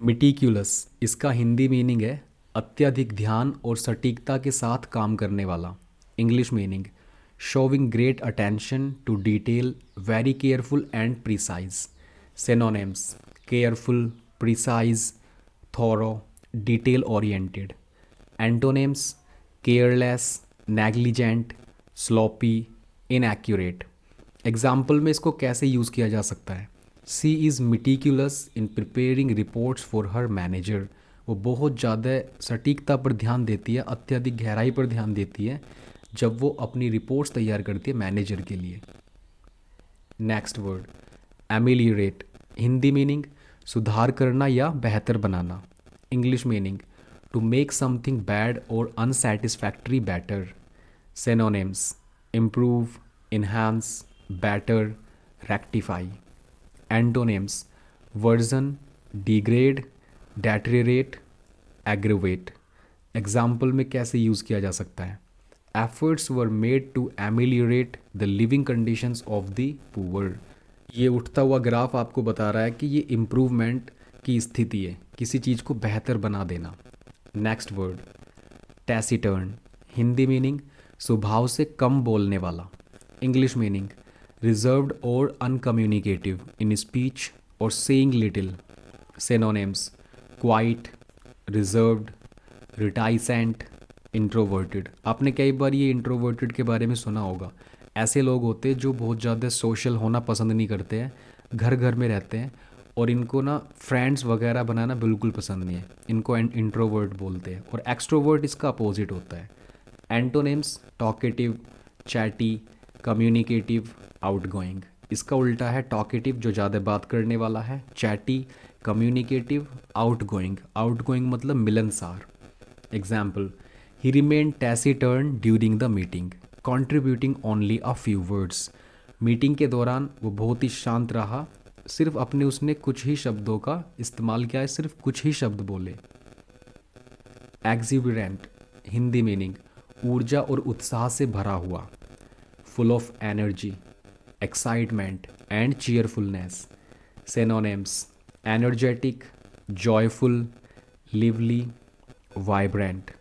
मिटिक्यूलस इसका हिंदी मीनिंग है अत्यधिक ध्यान और सटीकता के साथ काम करने वाला। English meaning showing great attention to detail, very careful and precise. Synonyms careful, precise, thorough, detail oriented. Antonyms careless, negligent, sloppy, inaccurate. Example में इसको कैसे यूज़ किया जा सकता है? She is meticulous in preparing reports for her manager. वो बहुत ज़्यादा सटीकता पर ध्यान देती है, अत्यधिक गहराई पर ध्यान देती है जब वो अपनी रिपोर्ट्स तैयार करती है मैनेजर के लिए। Next word ameliorate, Hindi meaning सुधार करना या बेहतर बनाना। English meaning to make something bad or unsatisfactory better. Synonyms improve, enhance, better, rectify. Antonyms worsen, degrade, deteriorate, aggravate. Example में कैसे यूज़ किया जा सकता है? Efforts were made to ameliorate the living conditions of the poor. ये उठता हुआ graph आपको बता रहा है कि ये इम्प्रूवमेंट की स्थिति है, किसी चीज़ को बेहतर बना देना। Next word taciturn, Hindi meaning स्वभाव से कम बोलने वाला। English meaning reserved or uncommunicative in speech or saying little. Synonyms quiet, reserved, reticent, introverted. आपने कई बार ये इंट्रोवर्टेड के बारे में सुना होगा। ऐसे लोग होते हैं जो बहुत ज़्यादा सोशल होना पसंद नहीं करते हैं, घर घर में रहते हैं और इनको ना फ्रेंड्स वगैरह बनाना बिल्कुल पसंद नहीं है, इनको इंट्रोवर्ट बोलते हैं। और एक्सट्रोवर्ट इसका अपोजिट होता है। Antonyms talkative, chatty, communicative, outgoing. इसका उल्टा है टॉकेटिव जो ज़्यादा बात करने वाला है, चैटी, कम्युनिकेटिव, आउटगोइंग। आउटगोइंग मतलब मिलनसार। Example he remain taciturn during the meeting, contributing only a few words. Meeting के दौरान वो बहुत ही शांत रहा, सिर्फ अपने उसने कुछ ही शब्दों का इस्तेमाल किया है, सिर्फ कुछ ही शब्द बोले। एक्सिबिरेंट, हिंदी मीनिंग ऊर्जा और उत्साह से भरा हुआ, full of energy, excitement and cheerfulness. Synonyms energetic, joyful, lively, vibrant.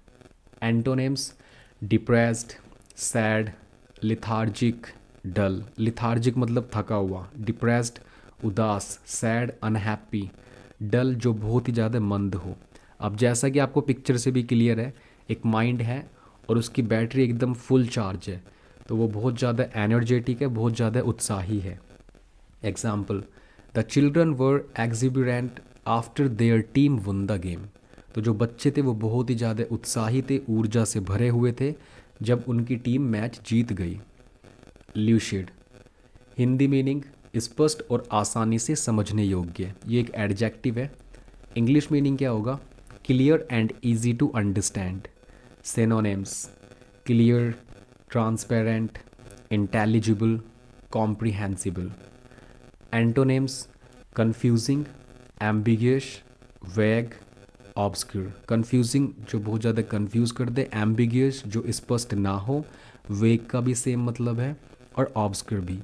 Antonyms depressed, sad, lethargic, dull. Lethargic मतलब थका हुआ, डिप्रेस्ड उदास, सैड अनहैप्पी, डल जो बहुत ही ज़्यादा मंद हो। अब जैसा कि आपको पिक्चर से भी क्लियर है, एक माइंड है और उसकी बैटरी एकदम फुल चार्ज है, तो वो बहुत ज़्यादा एनर्जेटिक है, बहुत ज़्यादा उत्साही है। Example the children were exuberant after their team won the game. तो जो बच्चे थे वो बहुत ही ज़्यादा उत्साही थे, ऊर्जा से भरे हुए थे जब उनकी टीम मैच जीत गई। ल्यूशिड, हिंदी मीनिंग स्पष्ट और आसानी से समझने योग्य। ये एक एडजेक्टिव है। इंग्लिश मीनिंग क्या होगा? Clear and easy to understand. Synonyms clear, transparent, intelligible, comprehensible. Antonyms confusing, ambiguous, vague, obscure. Confusing जो बहुत ज़्यादा कन्फ्यूज़ कर दे, एम्बिगियस जो स्पष्ट ना हो, वेग का भी सेम मतलब है, और ऑब्सक्यूर भी।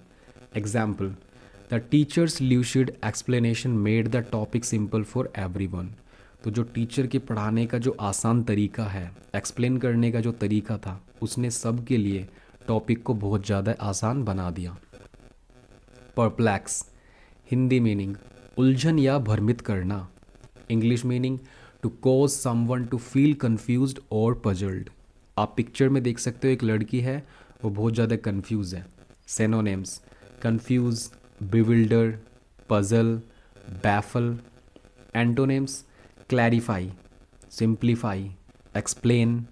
Example the teacher's lucid explanation made the topic simple for everyone. तो जो टीचर के पढ़ाने का जो आसान तरीका है, एक्सप्लेन करने का जो तरीका था, उसने सब के लिए टॉपिक को बहुत ज़्यादा आसान बना दिया। परप्लेक्स, हिंदी मीनिंग उलझन या भ्रमित करना। English meaning to cause someone to feel confused और पजल्ड। आप पिक्चर में देख सकते हो एक लड़की है, वो बहुत ज़्यादा कन्फ्यूज़ है। Synonyms confuse, bewilder, puzzle, baffle. Antonyms clarify, simplify, explain,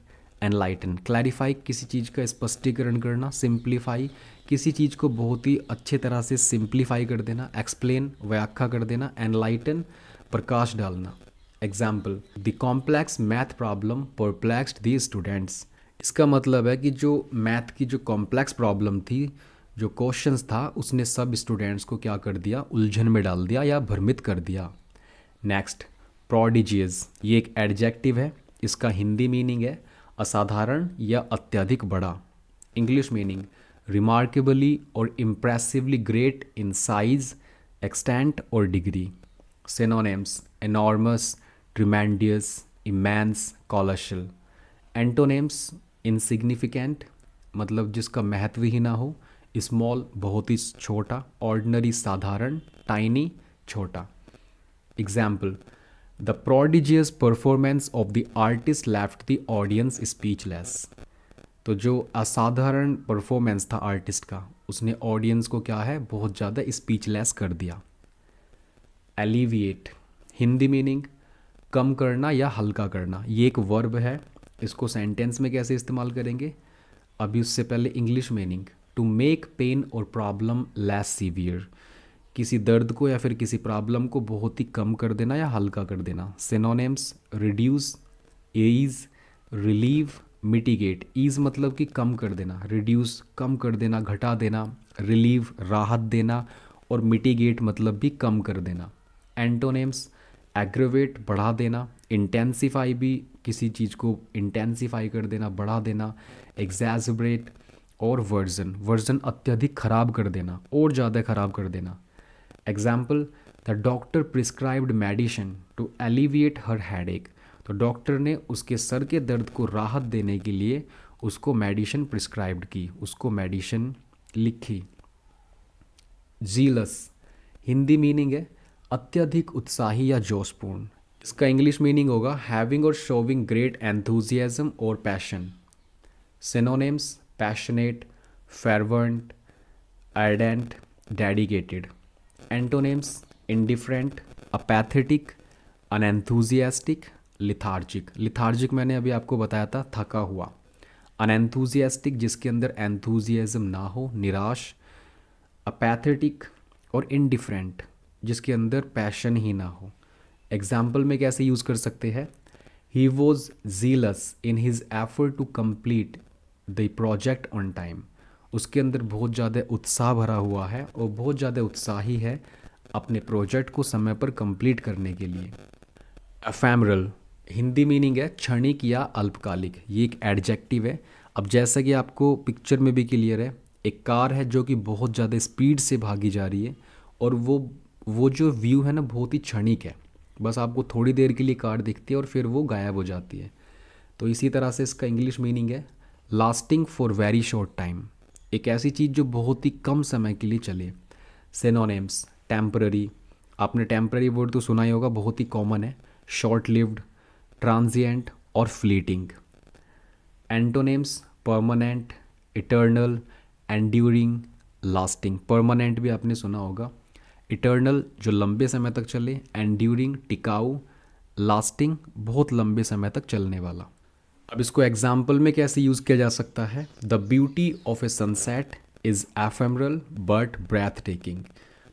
enlighten. Clarify किसी चीज़ का स्पष्टीकरण करना, सिंप्लीफाई किसी चीज़ को बहुत ही अच्छे तरह से सिंप्लीफाई कर देना, एक्सप्लेन व्याख्या कर देना, एनलाइटन प्रकाश डालना। Example the complex math problem perplexed the students. इसका मतलब है कि जो मैथ की जो कॉम्प्लेक्स प्रॉब्लम थी, जो क्वेश्चंस था, उसने सब स्टूडेंट्स को क्या कर दिया? उलझन में डाल दिया या भ्रमित कर दिया। नेक्स्ट प्रोडिजियस, ये एक एडजेक्टिव है। इसका हिंदी मीनिंग है असाधारण या अत्यधिक बड़ा। इंग्लिश मीनिंग रिमार्केबली और impressively great in size, extent और degree. Synonyms: enormous, tremendous, immense, colossal. Antonyms: insignificant मतलब जिसका महत्व ही ना हो, स्मॉल बहुत ही छोटा, ऑर्डिनरी साधारण, टाइनी छोटा. Example: the prodigious performance of the artist left the audience speechless. तो जो असाधारण परफॉर्मेंस था आर्टिस्ट का, उसने ऑडियंस को क्या है, बहुत ज़्यादा स्पीचलेस कर दिया. एलिविएट, हिंदी मीनिंग कम करना या हल्का करना. ये एक वर्ब है. इसको सेंटेंस में कैसे इस्तेमाल करेंगे, अभी उससे पहले English meaning. To make pain और प्रॉब्लम लेस सीवियर, किसी दर्द को या फिर किसी प्रॉब्लम को बहुत ही कम कर देना या हल्का कर देना. Synonyms: reduce, ease, relieve, mitigate. Ease मतलब कि कम कर देना, रिड्यूस कम कर देना, घटा देना, रिलीव राहत देना, और मिटिगेट मतलब भी कम कर देना. एंटोनिम्स: एग्रेवेट बढ़ा देना, इंटेंसिफाई भी किसी चीज़ को इंटेंसिफाई कर देना, बढ़ा देना, एग्जैजरेट, और वर्जन, वर्जन अत्यधिक खराब कर देना, और ज़्यादा खराब कर देना. Example: the doctor prescribed medicine to alleviate her headache. तो डॉक्टर ने उसके सर के दर्द को राहत देने के लिए उसको मेडिसिन प्रिस्क्राइब्ड की, उसको मेडिसिन लिखी. जीलस, हिंदी मीनिंग है अत्यधिक उत्साही या जोशपूर्ण. इसका इंग्लिश मीनिंग होगा हैविंग और शोविंग ग्रेट एंथुजियाज्म और passion. Synonyms: passionate, fervent, ardent, dedicated. Antonyms: indifferent, apathetic, unenthusiastic, lethargic. lethargic मैंने अभी आपको बताया था, थका हुआ. unenthusiastic जिसके अंदर enthusiasm ना हो, निराश. apathetic और indifferent जिसके अंदर पैशन ही ना हो. एग्जाम्पल में कैसे यूज़ कर सकते हैं, he was zealous in his effort to complete the project on time. उसके अंदर बहुत ज़्यादा उत्साह भरा हुआ है और बहुत ज़्यादा उत्साही है अपने प्रोजेक्ट को समय पर कंप्लीट करने के लिए. एफेमरल, हिंदी मीनिंग है क्षणिक या अल्पकालिक. ये एक एडजेक्टिव है. अब जैसा कि आपको पिक्चर में भी क्लियर है, एक कार है जो कि बहुत ज़्यादा स्पीड से भागी जा रही है, और वो जो व्यू है ना बहुत ही क्षणिक है. बस आपको थोड़ी देर के लिए कार दिखती है और फिर वो गायब हो जाती है. तो इसी तरह से इसका इंग्लिश मीनिंग है lasting for very short time, एक ऐसी चीज़ जो बहुत ही कम समय के लिए चले. सिनोनिम्स: टेम्पररी, आपने टेम्पररी वर्ड तो सुना ही होगा, बहुत ही कॉमन है. शॉर्ट लिव्ड, ट्रांजिएंट और fleeting. Antonyms: permanent, eternal, enduring, lasting. Permanent भी आपने सुना होगा. इटर्नल जो लंबे समय तक चले, एंड्यूरिंग टिकाऊ, लास्टिंग बहुत लंबे समय तक चलने वाला. अब इसको एग्जाम्पल में कैसे यूज़ किया जा सकता है, the beauty of a sunset is ephemeral but breathtaking.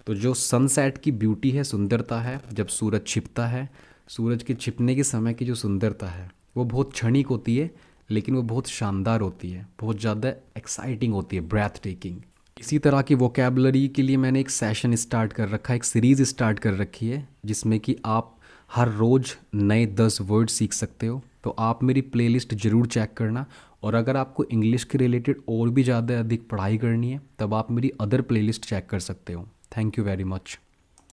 तो जो सनसेट की ब्यूटी है, सुंदरता है, जब सूरज छिपता है, सूरज के छिपने के समय की जो सुंदरता है वो बहुत क्षणिक होती है, लेकिन वो बहुत शानदार होती है, बहुत ज़्यादा एक्साइटिंग होती है, ब्रेथ टेकिंग. इसी तरह की वोकेबलरी के लिए मैंने एक सेशन स्टार्ट कर रखा है, एक सीरीज़ स्टार्ट कर रखी है, जिसमें कि आप हर रोज़ नए 10 वर्ड सीख सकते हो. तो आप मेरी प्लेलिस्ट ज़रूर चेक करना. और अगर आपको इंग्लिश के रिलेटेड और भी ज़्यादा अधिक पढ़ाई करनी है, तब आप मेरी अदर प्लेलिस्ट चेक कर सकते हो. Thank you very much.